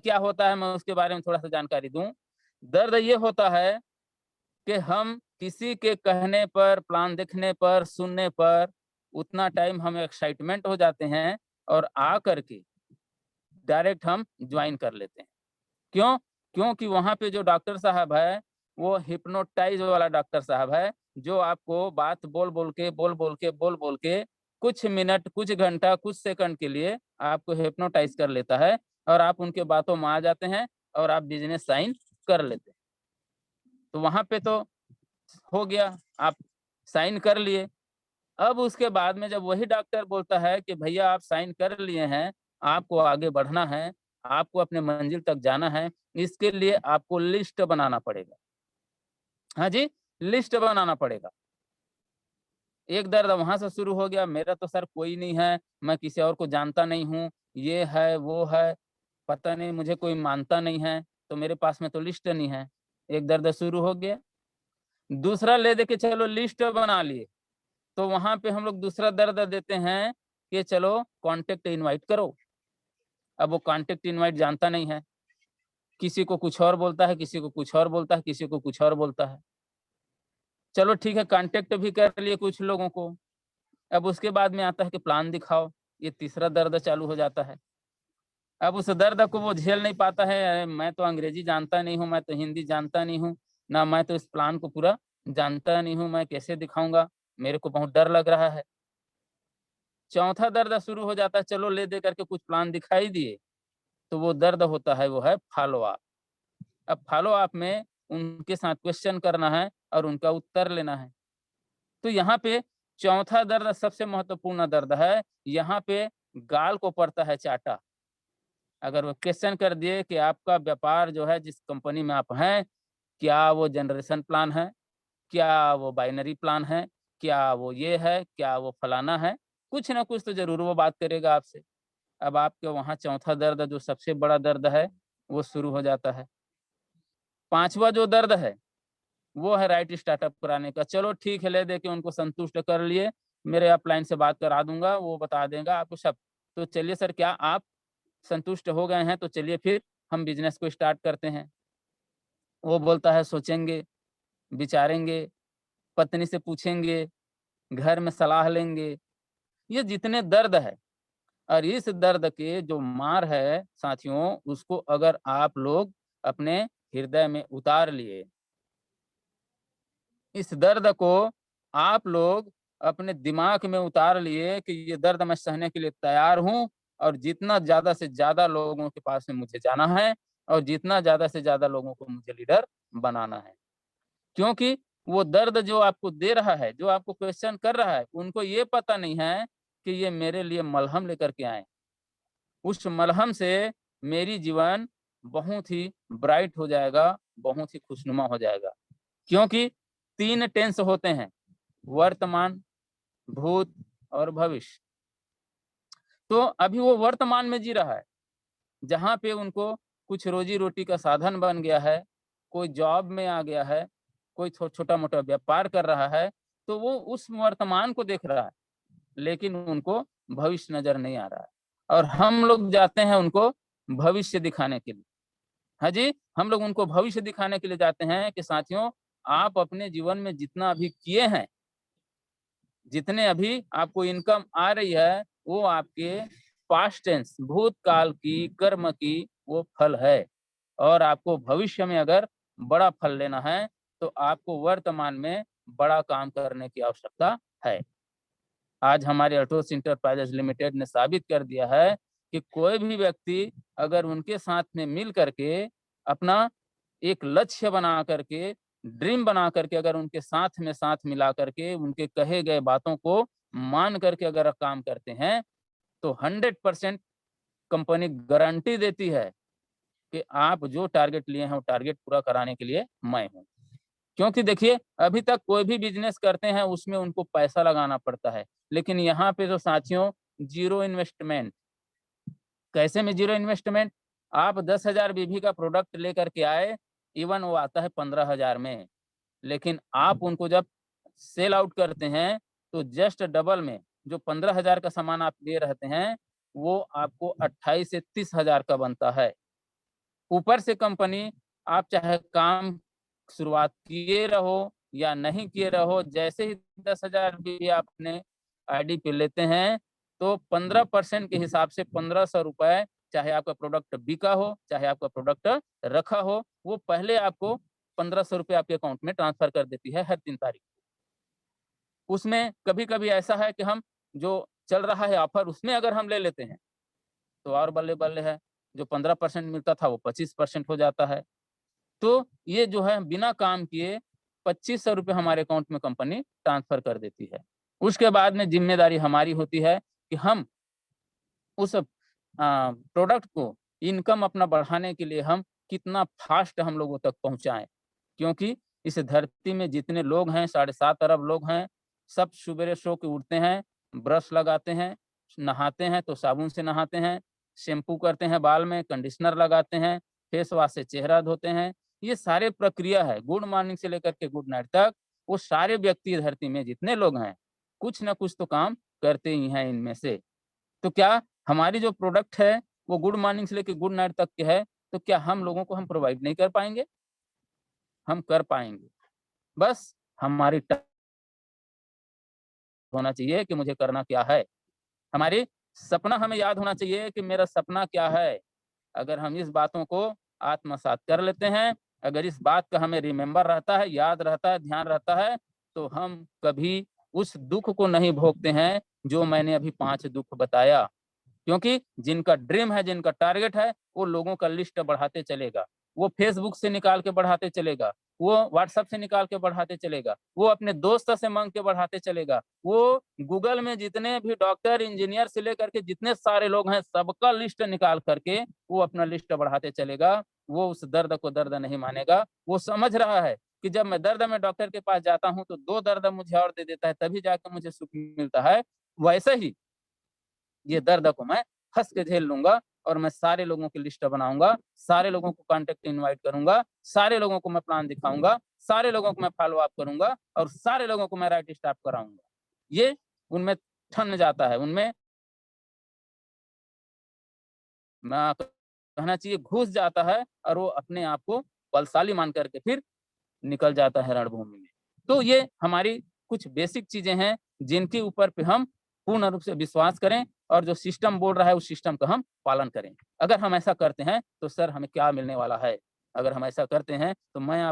क्या होता है, मैं उसके बारे में थोड़ा सा जानकारी दूं। दर्द ये होता है कि हम किसी के कहने पर, प्लान देखने पर, सुनने पर उतना टाइम हम एक्साइटमेंट हो जाते हैं और आ करके डायरेक्ट हम ज्वाइन कर लेते हैं। क्यों? क्योंकि वहाँ पे जो डॉक्टर साहब है, वो हिप्नोटाइज़ वाला डॉक्टर साहब है, जो आपको बात बोल-बोल के, बोल-बोल के, बोल-बोल के कुछ मिनट, कुछ घंटा, कुछ सेकंड के लिए आपको हिप्नोटाइज़ कर लेता है और आप उनके बातों में आ जाते हैं और आप बिज़नेस साइन कर लेते हैं। तो वहाँ पे तो हो गया, आप साइन कर लिए। अब उसके बाद में जब वही डॉक्टर बोलता है कि भैया आप साइन कर लिए हैं, आपको आगे बढ़ना है, आपको अपने मंजिल तक जाना है, इसके लिए आपको लिस्ट बनाना पड़ेगा। हाँ जी, लिस्ट बनाना पड़ेगा। एक दर्द वहाँ से शुरू हो गया, मेरा तो सर कोई नहीं है, मैं किसी और को जानता नहीं हूँ, ये है, वो है, पता नहीं मुझे कोई मानता नहीं है, तो मेरे पास में तो लिस्ट नहीं है। एक दर्द शुरू हो गया। दूसरा ले दे के चलो लिस्ट बना लिए। तो वहाँ पे हम लोग दूसरा दर्द देते हैं कि चलो कॉन्टैक्ट इनवाइट करो। अब वो कॉन्टैक्ट इनवाइट जानता नहीं है, किसी को कुछ और बोलता है, किसी को कुछ और बोलता है, किसी को कुछ और बोलता है। चलो ठीक है, कॉन्टैक्ट भी कर लिए कुछ लोगों को। अब उसके बाद में आता है कि प्लान दिखाओ, ये तीसरा दर्द चालू हो जाता है। अब उस दर्द को वो झेल नहीं पाता है, अरे मैं तो अंग्रेजी जानता नहीं हूँ, मैं तो हिंदी जानता नहीं हूँ, ना मैं तो इस प्लान को पूरा जानता नहीं हूँ, मैं कैसे दिखाऊँगा? मेरे को बहुत डर लग रहा है। चौथा दर्द शुरू हो जाता है, चलो ले दे करके कुछ प्लान दिखाई दिए, तो वो दर्द होता है, वो है फ़ॉलो अप। अब फ़ॉलो अप में उनके साथ क्वेश्चन करना है और उनका उत्तर लेना है। तो यहाँ पे चौथा दर्द सबसे महत्वपूर्ण दर्द है, यहाँ पे गाल को पड़ता है चाटा। अगर वो क्वेश्चन कर दिए कि आपका व्यापार जो है जिस कंपनी में आप हैं, क्या वो जनरेशन प्लान है? क्या वो बाइनरी प्लान है? क्या वो ये है? क्या वो फलाना है? कुछ ना कुछ तो ज़रूर वो बात करेगा आपसे। अब आपके वहाँ चौथा दर्द जो सबसे बड़ा दर्द है, वो शुरू हो जाता है। 5वां जो दर्द है, वो है राइट स्टार्टअप कराने का। चलो ठीक है, ले दे के उनको संतुष्ट कर लिए, मेरे अपलाइन से बात करा दूँगा, वो बता देगा आपको सब। तो चलिए सर, क्या आप संतुष्ट हो गए हैं? तो चलिए फिर हम बिज़नेस को स्टार्ट करते हैं। वो बोलता है सोचेंगे, विचारेंगे, पत्नी से पूछेंगे, घर में सलाह लेंगे। ये जितने दर्द है और इस दर्द के जो मार है साथियों, उसको अगर आप लोग अपने हृदय में उतार लिए, इस दर्द को आप लोग अपने दिमाग में उतार लिए कि ये दर्द मैं सहने के लिए तैयार हूँ और जितना ज़्यादा से ज़्यादा लोगों के पास में मुझे जाना है और जितना ज़्यादा से ज़्यादा लोगों को मुझे लीडर बनाना है। क्योंकि वो दर्द जो आपको दे रहा है, जो आपको क्वेश्चन कर रहा है, उनको ये पता नहीं है कि ये मेरे लिए मलहम लेकर के आए। उस मलहम से मेरी जीवन बहुत ही ब्राइट हो जाएगा, बहुत ही खुशनुमा हो जाएगा। क्योंकि 3 टेंस होते हैं, वर्तमान, भूत और भविष्य। तो अभी वो वर्तमान में जी रहा है, जहाँ पे उनको कुछ रोज़ी-रोटी का साधन बन गया है, कोई जॉब में आ गया है, कोई छोटा-मोटा व्यापार कर रहा है, तो वो उस वर्तमान को देख रहा है, लेकिन उनको भविष्य नज़र नहीं आ रहा है। और हम लोग जाते हैं उनको भविष्य दिखाने के लिए। हाँ जी, हम लोग उनको भविष्य दिखाने के लिए जाते हैं कि साथियों, आप अपने जीवन में जितना अभी किए हैं, जितने अभी आपको इनकम आ रही है, वो आपके पास्ट टेंस भूतकाल की कर्म की वो फल है। और आपको भविष्य में अगर बड़ा फल लेना है, तो आपको वर्तमान में बड़ा काम करने की आवश्यकता है। आज हमारे अल्ट्रोस एंटरप्राइजेज लिमिटेड ने साबित कर दिया है कि कोई भी व्यक्ति अगर उनके साथ में मिल करके अपना एक लक्ष्य बना करके, ड्रीम बना करके अगर उनके साथ मिला करके उनके कहे गए बातों को मान करके अगर काम करते हैं, तो 100% कंपनी गारंटी देती है कि आप जो टारगेट लिए हैं, वो टारगेट पूरा कराने के लिए मैं हूँ। क्योंकि देखिए, अभी तक कोई भी बिज़नेस करते हैं, उसमें उनको पैसा लगाना पड़ता है। लेकिन यहाँ पे तो साथियों ज़ीरो इन्वेस्टमेंट। कैसे में ज़ीरो इन्वेस्टमेंट? आप 10,000 बीवी का प्रोडक्ट लेकर के आए, इवन वो आता है 15,000 में। लेकिन आप उनको जब सेल आउट करते हैं, तो जस्ट डबल में जो 15,000 का सामान आप ले रहते हैं, वो आपको 28 से 30,000 का बनता है। ऊपर से कंपनी, आप चाहे काम शुरुआत किए रहो या नहीं किए रहो, जैसे ही 10,000 भी आपने आईडी पे लेते हैं, तो 15% के हिसाब से 1,500 रुपए, चाहे आपका प्रोडक्ट बिका हो, चाहे आपका प्रोडक्ट रखा हो, वो पहले आपको 1,500 रुपए आपके अकाउंट में ट्रांसफर कर देती है हर 3 तारीख को। उसमें कभी-कभी ऐसा है कि हम जो चल रहा है ऑफर, उसमें अगर हम ले लेते हैं, तो और बल्ले-बल्ले है, जो 15% मिलता था वो 25% हो जाता है। तो ये जो है बिना काम किए 2500 रुपए हमारे अकाउंट में कंपनी ट्रांसफर कर देती है। उसके बाद में ज़िम्मेदारी हमारी होती है कि हम उस प्रोडक्ट को, इनकम अपना बढ़ाने के लिए हम कितना फ़ास्ट हम लोगों तक पहुँचाएँ। क्योंकि इस धरती में जितने लोग हैं, 7.5 अरब लोग हैं, सब सुबेरे सो के उठते हैं, ब्रश लगाते हैं, नहाते हैं तो साबुन से नहाते हैं, शैम्पू करते हैं बाल में, कंडीशनर लगाते हैं, फेस वॉश से चेहरा धोते हैं। ये सारे प्रक्रिया है, गुड मॉर्निंग से लेकर के गुड नाइट तक, वो सारे व्यक्ति धरती में जितने लोग हैं, कुछ न कुछ तो काम करते ही हैं इनमें से। तो क्या हमारी जो प्रोडक्ट है, वो गुड मॉर्निंग से लेके गुड नाइट तक के है, तो क्या हम लोगों को हम प्रोवाइड नहीं कर पाएँगे? हम कर पाएँगे। बस हमारी ट होना चाहिए कि मुझे करना क्या है। हमारी सपना हमें याद होना चाहिए कि मेरा सपना क्या है। अगर हम इस बातों को आत्मसात कर लेते हैं, अगर इस बात का हमें रिमेंबर रहता है, याद रहता है, ध्यान रहता है, तो हम कभी उस दुःख को नहीं भोगते हैं, जो मैंने अभी 5 दुःख बताया। क्योंकि जिनका ड्रीम है, जिनका टारगेट है, वो लोगों का लिस्ट बढ़ाते चलेगा। वो फेसबुक से निकाल के बढ़ाते चलेगा, वो व्हाट्सएप से निकाल के बढ़ाते चलेगा, वो अपने दोस्त से माँग के बढ़ाते चलेगा, वो गूगल में जितने भी डॉक्टर, इंजीनियर से लेकर के जितने सारे लोग हैं, सबका लिस्ट निकाल करके वो अपना लिस्ट बढ़ाते चलेगा। वो उस दर्द को दर्द नहीं मानेगा। वो समझ रहा है कि जब मैं दर्द में डॉक्टर के पास जाता हूँ, तो 2 दर्द मुझे और दे देता है, तभी जाके मुझे सुख मिलता है। वैसे ही ये दर्द को मैं हँस के झेल लूँगा और मैं सारे लोगों की लिस्ट बनाऊँगा, सारे लोगों को कॉन्टैक्ट इनवाइट करूँगा, सारे लोगों को मैं प्लान दिखाऊँगा, सारे लोगों को मैं फ़ॉलो अप करूँगा और सारे लोगों को मैं राइट स्टेप कराऊँगा। ये उनमें ठन जाता है, उनमें मैं कहना चाहिए घुस जाता है और वो अपने आप को बलशाली मान कर के फिर निकल जाता है रणभूमि में। तो ये हमारी कुछ बेसिक चीज़ें हैं, जिनके ऊपर पे हम पूर्ण रूप से विश्वास करें और जो सिस्टम बोल रहा है, उस सिस्टम का हम पालन करें। अगर हम ऐसा करते हैं, तो सर हमें क्या मिलने वाला है? अगर हम ऐसा करते हैं, तो मैं आप